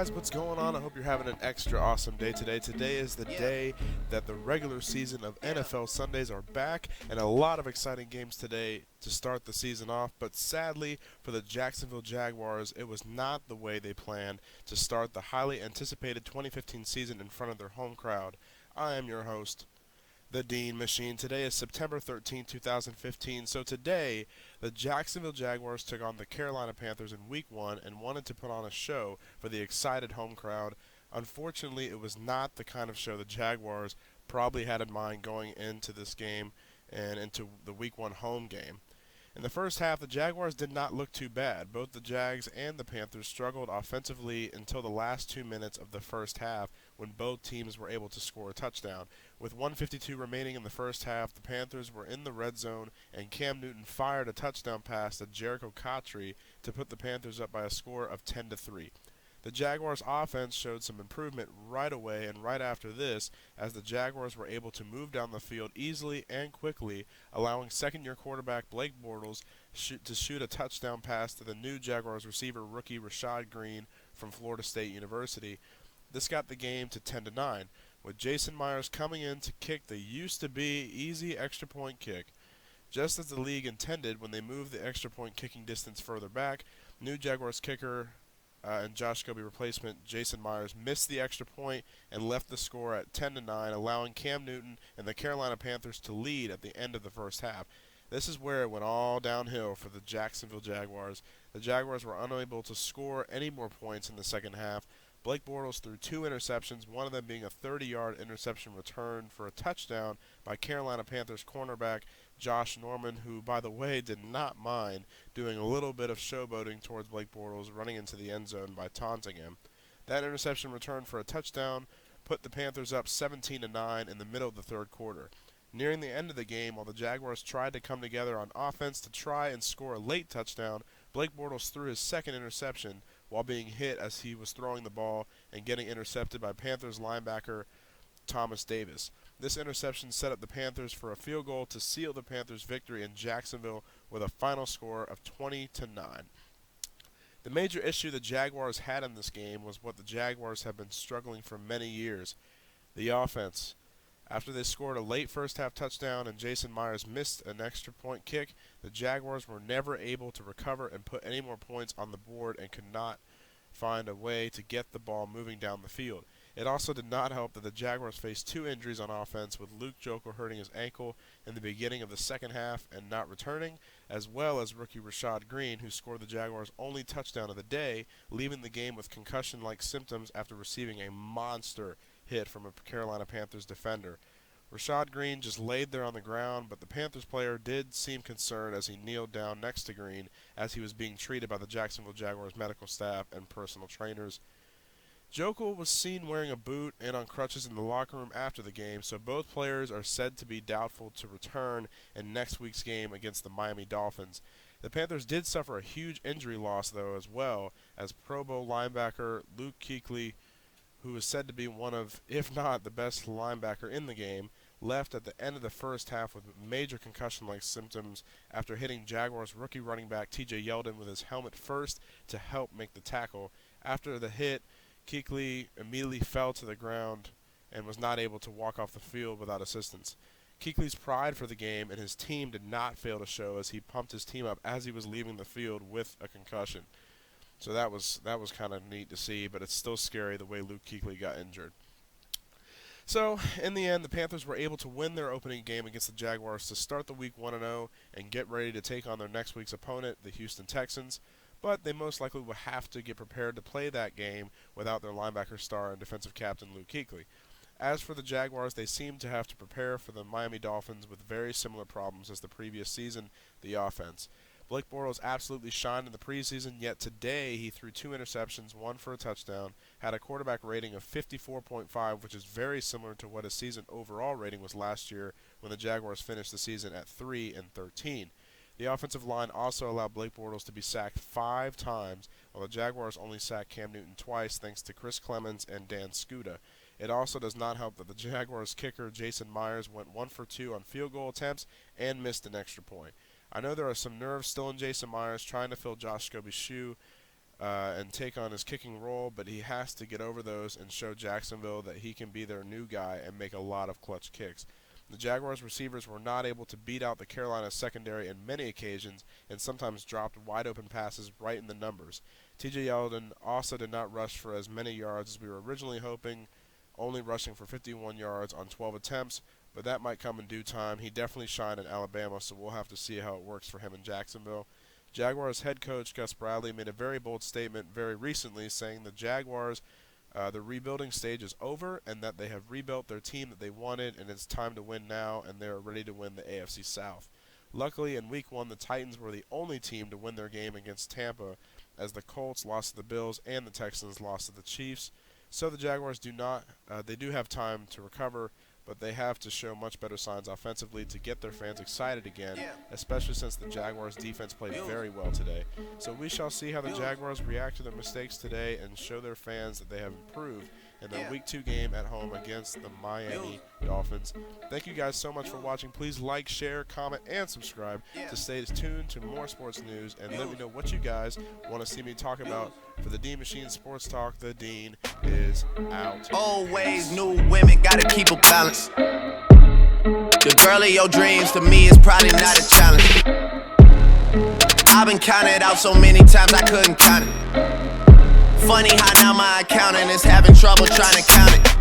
guys, what's going on? I hope you're having an extra awesome day today. Today is the day that the regular season of NFL Sundays are back, and a lot of exciting games today to start the season off. But sadly, for the Jacksonville Jaguars, it was not the way they planned to start the highly anticipated 2015 season in front of their home crowd. I am your host, the Dean Machine. Today is September 13, 2015. So today, the Jacksonville Jaguars took on the Carolina Panthers in Week 1 and wanted to put on a show for the excited home crowd. Unfortunately, it was not the kind of show the Jaguars probably had in mind going into this game and into the Week 1 home game. In the first half, the Jaguars did not look too bad. Both the Jags and the Panthers struggled offensively until the last 2 minutes of the first half when both teams were able to score a touchdown. With 1:52 remaining in the first half, the Panthers were in the red zone and Cam Newton fired a touchdown pass to Jericho Cotchery to put the Panthers up by a score of 10-3. The Jaguars' offense showed some improvement right away and right after this as the Jaguars were able to move down the field easily and quickly, allowing second-year quarterback Blake Bortles to shoot a touchdown pass to the new Jaguars receiver rookie Rashad Green from Florida State University. This got the game to 10-9, with Jason Myers coming in to kick the used-to-be easy extra point kick. Just as the league intended when they moved the extra point kicking distance further back, new Jaguars kicker and Josh Scobie replacement Jason Myers missed the extra point and left the score at 10-9, allowing Cam Newton and the Carolina Panthers to lead at the end of the first half. This is where it went all downhill for the Jacksonville Jaguars. The Jaguars were unable to score any more points in the second half. Blake Bortles threw 2 interceptions, one of them being a 30-yard interception return for a touchdown by Carolina Panthers cornerback Josh Norman, who, by the way, did not mind doing a little bit of showboating towards Blake Bortles, running into the end zone by taunting him. That interception return for a touchdown put the Panthers up 17-9 in the middle of the third quarter. Nearing the end of the game, while the Jaguars tried to come together on offense to try and score a late touchdown, Blake Bortles threw his second interception while being hit as he was throwing the ball and getting intercepted by Panthers linebacker Thomas Davis. This interception set up the Panthers for a field goal to seal the Panthers' victory in Jacksonville with a final score of 20-9. The major issue the Jaguars had in this game was what the Jaguars have been struggling for many years: the offense. After they scored a late first-half touchdown and Jason Myers missed an extra-point kick, the Jaguars were never able to recover and put any more points on the board and could not find a way to get the ball moving down the field. It also did not help that the Jaguars faced 2 injuries on offense, with Luke Joeckel hurting his ankle in the beginning of the second half and not returning, as well as rookie Rashad Green, who scored the Jaguars' only touchdown of the day, leaving the game with concussion-like symptoms after receiving a monster hit from a Carolina Panthers defender. Rashad Green just laid there on the ground, but the Panthers player did seem concerned as he kneeled down next to Green as he was being treated by the Jacksonville Jaguars medical staff and personal trainers. Joeckel was seen wearing a boot and on crutches in the locker room after the game, so both players are said to be doubtful to return in next week's game against the Miami Dolphins. The Panthers did suffer a huge injury loss, though, as well, as Pro Bowl linebacker Luke Kuechly, who is said to be one of, if not the best linebacker in the game, left at the end of the first half with major concussion-like symptoms after hitting Jaguars rookie running back TJ Yeldon with his helmet first to help make the tackle. After the hit, Kuechly immediately fell to the ground and was not able to walk off the field without assistance. Kuechly's pride for the game and his team did not fail to show as he pumped his team up as he was leaving the field with a concussion. So that was kind of neat to see, but it's still scary the way Luke Kuechly got injured. So, in the end, the Panthers were able to win their opening game against the Jaguars to start the week 1-0 and get ready to take on their next week's opponent, the Houston Texans, but they most likely will have to get prepared to play that game without their linebacker star and defensive captain Luke Kuechly. As for the Jaguars, they seem to have to prepare for the Miami Dolphins with very similar problems as the previous season, the offense. Blake Bortles absolutely shined in the preseason, yet today he threw 2 interceptions, 1 for a touchdown, had a quarterback rating of 54.5, which is very similar to what his season overall rating was last year when the Jaguars finished the season at 3-13. The offensive line also allowed Blake Bortles to be sacked 5 times, while the Jaguars only sacked Cam Newton twice thanks to Chris Clemens and Dan Skuda. It also does not help that the Jaguars kicker Jason Myers went 1 for 2 on field goal attempts and missed an extra point. I know there are some nerves still in Jason Myers trying to fill Josh Scobie's shoe, and take on his kicking role, but he has to get over those and show Jacksonville that he can be their new guy and make a lot of clutch kicks. The Jaguars receivers were not able to beat out the Carolina secondary in many occasions and sometimes dropped wide open passes right in the numbers. TJ Yeldon also did not rush for as many yards as we were originally hoping, only rushing for 51 yards on 12 attempts, but that might come in due time. He definitely shined in Alabama, so we'll have to see how it works for him in Jacksonville. Jaguars head coach Gus Bradley made a very bold statement very recently saying the Jaguars, the rebuilding stage is over and that they have rebuilt their team that they wanted and it's time to win now and they are ready to win the AFC South. Luckily, in Week 1, the Titans were the only team to win their game against Tampa as the Colts lost to the Bills and the Texans lost to the Chiefs. So the Jaguars do have time to recover, but they have to show much better signs offensively to get their fans excited again, especially since the Jaguars defense played very well today. So we shall see how the Jaguars react to their mistakes today and show their fans that they have improved in their Week 2 game at home against the Miami Dolphins. Thank you guys so much for watching. Please like, share, comment, and subscribe to stay tuned to more sports news, and let me know what you guys want to see me talk about. For the Dean Machine Sports Talk, the Dean is out. Always new women, gotta keep a balance. The girl of your dreams to me is probably not a challenge. I've been counted out so many times I couldn't count it. Funny how now my accountant is having trouble trying to count it.